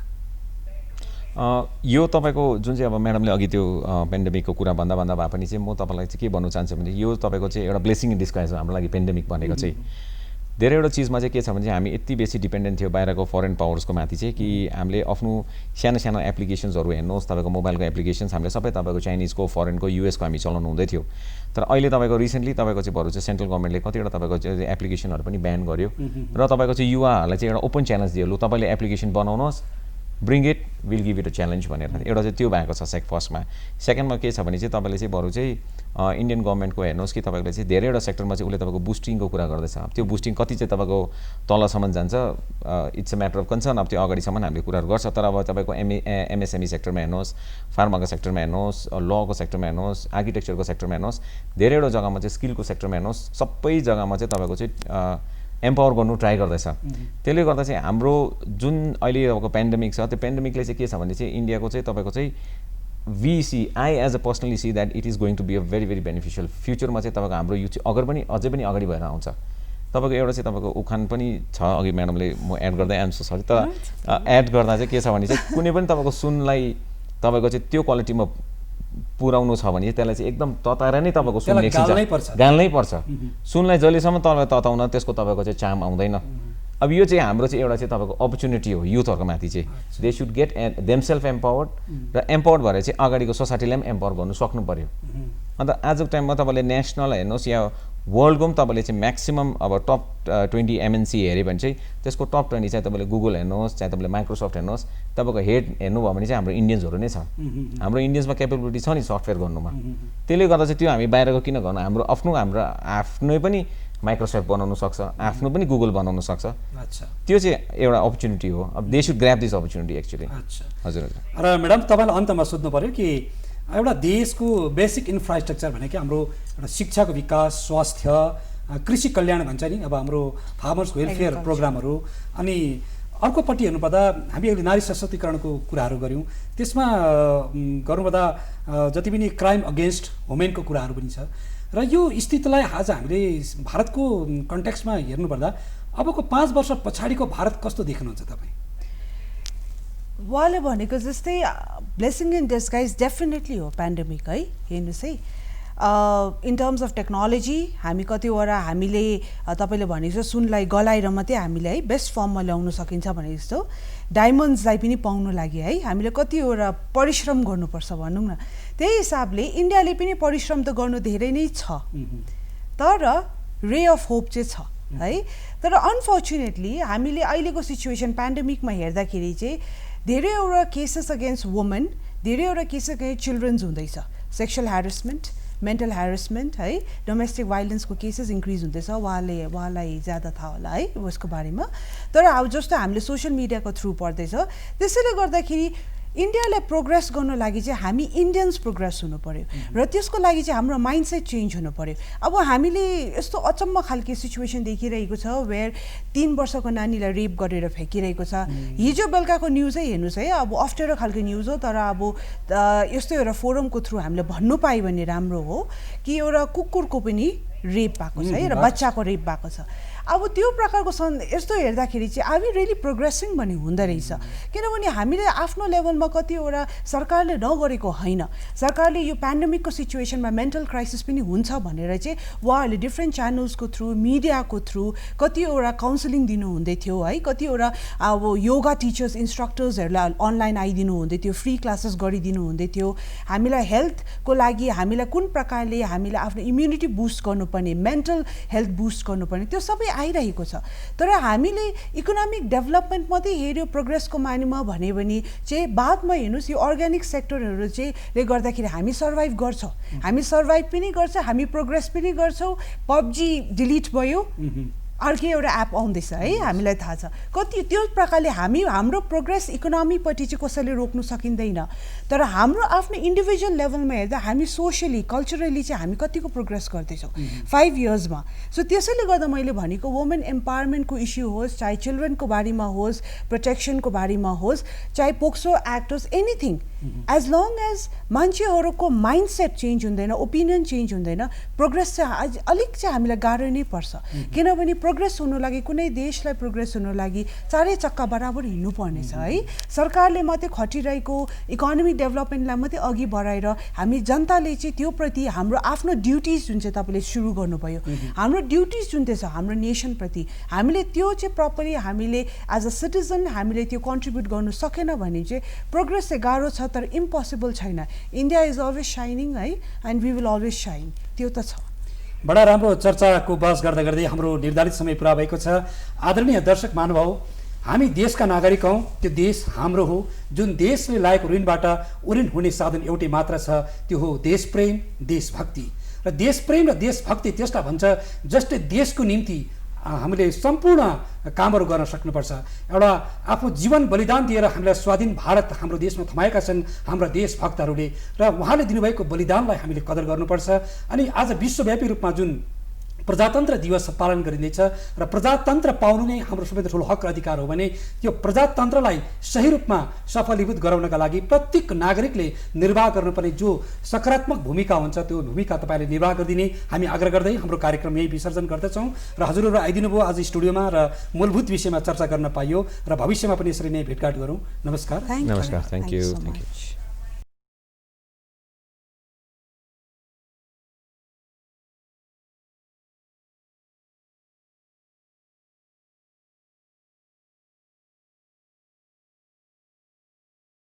यो तपाईँको जुन चाहिँ अब म्याडमले अघि त्यो पेन्डेमिकको कुरा भन्दा भए पनि चाहिँ म तपाईँलाई चाहिँ के भन्नु चाहन्छु भने यो तपाईँको चाहिँ एउटा ब्लेसिङ इन डिस्गाइज हो हाम्रो लागि पेन्डेमिक भनेको चाहिँ। धेरैवटा चिजमा चाहिँ के छ भने चाहिँ हामी यति बेसी डिपेन्डेन्ट थियो बाहिरको फरेन पावर्सको माथि चाहिँ कि हामीले आफ्नो सानो सानो एप्लिकेसन्सहरू हेर्नुहोस्, तपाईँको मोबाइलको एप्लिकेसन्स हामीले सबै तपाईँको चाइनिजको, फरेनको, युएसको हामी चलाउनु हुँदै थियो। तर अहिले तपाईँको रिसेन्टली तपाईँको चाहिँ बरु चाहिँ सेन्ट्रल गभर्मेन्टले कतिवटा तपाईँको चाहिँ एप्लिकेसनहरू पनि ब्यान गर्यो र तपाईँको चाहिँ युवाहरूलाई चाहिँ एउटा ओपन च्यालेन्ज दियो, लु तपाईँले एप्लिकेसन बनाउनुहोस्, bring it, will give it a challenge भनेर। एउटा चाहिँ त्यो भएको छ फर्स्टमा। सेकेन्डमा के छ भने चाहिँ तपाईँले चाहिँ बरु चाहिँ इन्डियन गभर्मेन्टको हेर्नुहोस् कि तपाईँले चाहिँ धेरैवटा सेक्टरमा चाहिँ उसले तपाईँको बुस्टिङको कुरा गर्दैछ। त्यो बुस्टिङ कति चाहिँ तपाईँको तलसम्म जान्छ, it's a matter of concern. अब त्यो अगाडिसम्म हामीले कुराहरू गर्छ। तर अब तपाईँको एमएसएमई सेक्टरमा हेर्नुहोस्, फार्माको सेक्टरमा हेर्नुहोस्, लको सेक्टरमा हेर्नुहोस्, आर्किटेक्चरको सेक्टरमा हेर्नुहोस्, धेरैवटा जग्गामा चाहिँ स्किलको सेक्टरमा हेर्नुहोस्, सबै जग्गामा चाहिँ तपाईँको चाहिँ एम्पावर गर्नु ट्राई गर्दैछ। त्यसले गर्दा चाहिँ हाम्रो जुन अहिले अब पेन्डेमिक छ त्यो पेन्डेमिकले चाहिँ के छ भने चाहिँ इन्डियाको चाहिँ तपाईँको चाहिँ I as a personally see that it is going to be a very very beneficial. फ्युचरमा चाहिँ तपाईँको हाम्रो यो चाहिँ अझै पनि अगाडि भएर आउँछ। तपाईँको एउटा चाहिँ तपाईँको उखान पनि छ, अघि म्याडमले म एड गर्दै आइएम सो सरी, तर एड गर्दा चाहिँ के छ भने चाहिँ कुनै पनि तपाईँको सुनलाई तपाईँको चाहिँ त्यो क्वालिटीमा पुर्याउनु छ भने त्यसलाई चाहिँ एकदम तताएर नै तपाईँको सुन गाल्नै पर्छ। सुनलाई जहिलेसम्म तपाईँलाई तताउन त्यसको तपाईँको चाहिँ चाम आउँदैन। अब यो चाहिँ हाम्रो चाहिँ एउटा चाहिँ तपाईँको अपर्च्युनिटी हो युथहरूको माथि चाहिँ। They should get themself empowered र एम्पावर्ड भएर चाहिँ अगाडिको सोसाइटीलाई पनि एम्पावर गर्नु सक्नु पर्यो। अन्त आजको टाइममा तपाईँले नेसनल हेर्नुहोस् या वर्ल्डको पनि तपाईँले चाहिँ म्याक्सिमम अब टप 20 एमएनसी हेऱ्यो भने चाहिँ त्यसको टप 20 चाहिँ तपाईँले गुगल हेर्नुहोस्, चाहे तपाईँले माइक्रोसफ्ट हेर्नुहोस्, तपाईँको हेड हेर्नुभयो भने चाहिँ हाम्रो इन्डियन्सहरू नै छ। हाम्रो इन्डियन्समा क्यापेबिलिटी छ नि सफ्टवेयर गर्नुमा। त्यसले गर्दा चाहिँ त्यो हामी बाहिरको किन गर्नु, हाम्रो आफ्नै पनि माइक्रोसफ्ट बनाउनु सक्छ, आफ्नो पनि गुगल बनाउनु सक्छ। त्यो चाहिँ एउटा अपर्च्युनिटी हो। अब they should grab this opportunity actually. हजुर हजुर। र म्याडम तपाईँलाई अन्तमा सोध्नु पऱ्यो कि एउटा देशको बेसिक इन्फ्रास्ट्रक्चर भनेको हाम्रो एउटा शिक्षाको विकास, स्वास्थ्य, कृषि कल्याण भन्छ नि, अब हाम्रो फार्मर्स वेलफेयर प्रोग्रामहरू, अनि अर्कोपट्टि हेर्नुपर्दा हामी अहिले नारी सशक्तिकरणको कुराहरू गऱ्यौँ, त्यसमा गर्नुपर्दा जति पनि क्राइम अगेन्स्ट वुमेनको कुराहरू पनि छ। र यो स्थितिलाई आज हामीले भारतको कन्टेक्स्टमा हेर्नुपर्दा अबको 5 वर्ष पछाडिको भारत कस्तो देख्नुहुन्छ तपाईँ? उहाँले भनेको जस्तै ब्लेसिङ इन डिस्गाइज डेफिनेटली हो पेन्डेमिक है। हेर्नुहोस् है, इन टर्म्स अफ टेक्नोलोजी हामी कतिवटा हामीले तपाईँले भनेको सुनलाई गलाएर मात्रै हामीले है बेस्ट फर्ममा ल्याउन सकिन्छ भने जस्तो डायमन्ड्सलाई पनि पाउनु लागि है हामीले कतिवटा परिश्रम गर्नुपर्छ भनौँ न। त्यही हिसाबले इन्डियाले पनि परिश्रम त गर्नु धेरै नै छ, तर रे अफ होप चाहिँ छ है। तर अनफर्चुनेटली हामीले अहिलेको सिचुएसन पेन्डेमिकमा हेर्दाखेरि चाहिँ धेरैवटा केसेस अगेन्स्ट वुमेन धेरैवटा केसेस चाहिँ चिल्ड्रन्स हुँदैछ, सेक्सुअल ह्यारेसमेन्ट, मेन्टल ह्यारेसमेन्ट है, डोमेस्टिक भाइलेन्सको केसेस इन्क्रिज हुँदैछ। उहाँलाई ज्यादा थाहा होला है उसको बारेमा। तर अब जस्तो हामीले सोसियल मिडियाको थ्रु पढ्दैछ, त्यसैले गर्दाखेरि इन्डियालाई प्रोग्रेस गर्नु लागि चाहिँ हामी इन्डियन्स प्रोग्रेस हुनु पर्यो र त्यसको लागि चाहिँ हाम्रो माइन्डसेट चेन्ज हुनु पर्यो। अब हामीले यस्तो अचम्म खालको सिचुएसन देखिरहेको छ वेयर 3 वर्षको नानीलाई रेप गरेर फ्याँकिरहेको छ। हिजो बेलुकाको न्युजै हेर्नुहोस् है, अब अप्ठ्यारो खालको न्युज हो, तर अब यस्तो एउटा फोरमको थ्रु हामीले भन्नु पायो भने राम्रो हो कि एउटा कुकुरको पनि रेप भएको छ है र बच्चाको रेप भएको छ। अब त्यो प्रकारको यस्तो हेर्दाखेरि चाहिँ आर वी रियली प्रोग्रेसिङ भन्ने हुँदो रहेछ। किनभने हामीले आफ्नो लेभलमा कतिवटा सरकारले नगरेको होइन, सरकारले यो पेन्डेमिकको सिचुएसनमा मेन्टल क्राइसिस पनि हुन्छ भनेर चाहिँ उहाँहरूले डिफ्रेन्ट च्यानल्सको थ्रु, मिडियाको थ्रु कतिवटा काउन्सिलिङ दिनुहुँदै थियो है, कतिवटा अब योगा टिचर्स इन्स्ट्रक्टर्सहरूलाई अनलाइन आइदिनु हुँदै थियो, फ्री क्लासेस गरिदिनु हुँदै थियो। हामीलाई हेल्थको लागि हामीलाई कुन प्रकारले हामीले आफ्नो इम्युनिटी बुस्ट गर्नुपर्ने, मेन्टल हेल्थ बुस्ट गर्नुपर्ने, त्यो सबै आइरहेको छ। तर हामीले इकोनोमिक डेभलपमेन्ट मात्रै हेऱ्यो प्रोग्रेसको मानेमा भन्यो भने चाहिँ बादमा हेर्नुहोस् यो अर्ग्यानिक सेक्टरहरू चाहिँ ले गर्दाखेरि हामी सर्भाइभ गर्छौँ, हामी सर्भाइभ पनि गर्छ, हामी प्रोग्रेस पनि गर्छौँ। पब्जी डिलिट भयो, अर्कै एउटा एप आउँदैछ है, हामीलाई थाहा छ। कति त्यो प्रकारले हाम्रो प्रोग्रेस इकोनोमीपट्टि चाहिँ कसैले रोक्नु सकिँदैन। तर हाम्रो आफ्नो इन्डिभिजुअल लेभलमा हेर्दा हामी सोसियली कल्चरली चाहिँ हामी कतिको प्रोग्रेस गर्दैछौँ 5 इयर्समा। सो त्यसैले गर्दा मैले भनेको वुमेन एम्पावरमेन्टको इस्यु होस्, चाहे चिल्ड्रेनको बारेमा होस्, प्रोटेक्सनको बारेमा होस्, चाहे पोक्सो एक्ट होस्, एनिथिङ, एज लङ एज मान्छेहरूको माइन्डसेट चेन्ज हुँदैन, ओपिनियन चेन्ज हुँदैन, प्रोग्रेस चाहिँ अलिक चाहिँ हामीलाई गाह्रो नै पर्छ। किनभने प्रोग्रेस हुनु लागि, कुनै देशलाई प्रोग्रेस हुनु लागि चारै चक्का बराबर हिँड्नु पर्नेछ है। सरकारले मात्रै खटिरहेको इकोनोमिक डेभलपमेन्टलाई मात्रै अघि बढाएर हामी जनताले चाहिँ त्यो प्रति हाम्रो आफ्नो ड्युटिज जुन चाहिँ तपाईँले सुरु गर्नुभयो, हाम्रो ड्युटिज जुन चाहिँ छ हाम्रो नेसनप्रति, हामीले त्यो चाहिँ प्रपरली हामीले एज अ सिटिजन हामीले त्यो कन्ट्रिब्युट गर्नु सकेन भने चाहिँ प्रोग्रेस चाहिँ गाह्रो छ, तर इम्पोसिबल छैन। इन्डिया इज अलवेज साइनिङ है, and we will always shine, त्यो त छ। बडा राम्रो चर्चाको बहस गर्दा गर्दै हाम्रो निर्धारित समय पुरा भएको छ। आदरणीय दर्शक महानुभाव, हामी देशका नागरिक हौँ, त्यो देश हाम्रो हो। जुन देशले लागेको ऋणबाट उऋण हुने साधन एउटै मात्र छ, त्यो हो देशप्रेम, देशभक्ति। र देशप्रेम र देशभक्ति त्यसलाई भन्छ जस्तै देशको निम्ति हामीले सम्पूर्ण कामहरू गर्न सक्नुपर्छ। एउटा आफ्नो जीवन बलिदान दिएर हामीलाई स्वाधीन भारत हाम्रो देशमा थमाएका छन् हाम्रा देशभक्तहरूले, र उहाँले दिनुभएको बलिदानलाई हामीले कदर गर्नुपर्छ। अनि आज विश्वव्यापी रूपमा जुन प्रजातन्त्र दिवस पालन गरिँदैछ र प्रजातन्त्र पाउनु नै हाम्रो सबैभन्दा ठुलो हक अधिकार हो भने त्यो प्रजातन्त्रलाई सही रूपमा सफलीभूत गराउनका लागि प्रत्येक नागरिकले निर्वाह गर्नुपर्ने जो सकारात्मक भूमिका हुन्छ त्यो भूमिका तपाईँले निर्वाह गरिदिने हामी आग्रह गर्दै हाम्रो कार्यक्रम यही विसर्जन गर्दछौँ। र हजुरहरू आइदिनु भयो आज स्टुडियोमा र मूलभूत विषयमा चर्चा गर्न पाइयो, र भविष्यमा पनि यसरी नै भेटघाट गरौँ। नमस्कार। नमस्कार, थ्याङ्क यू।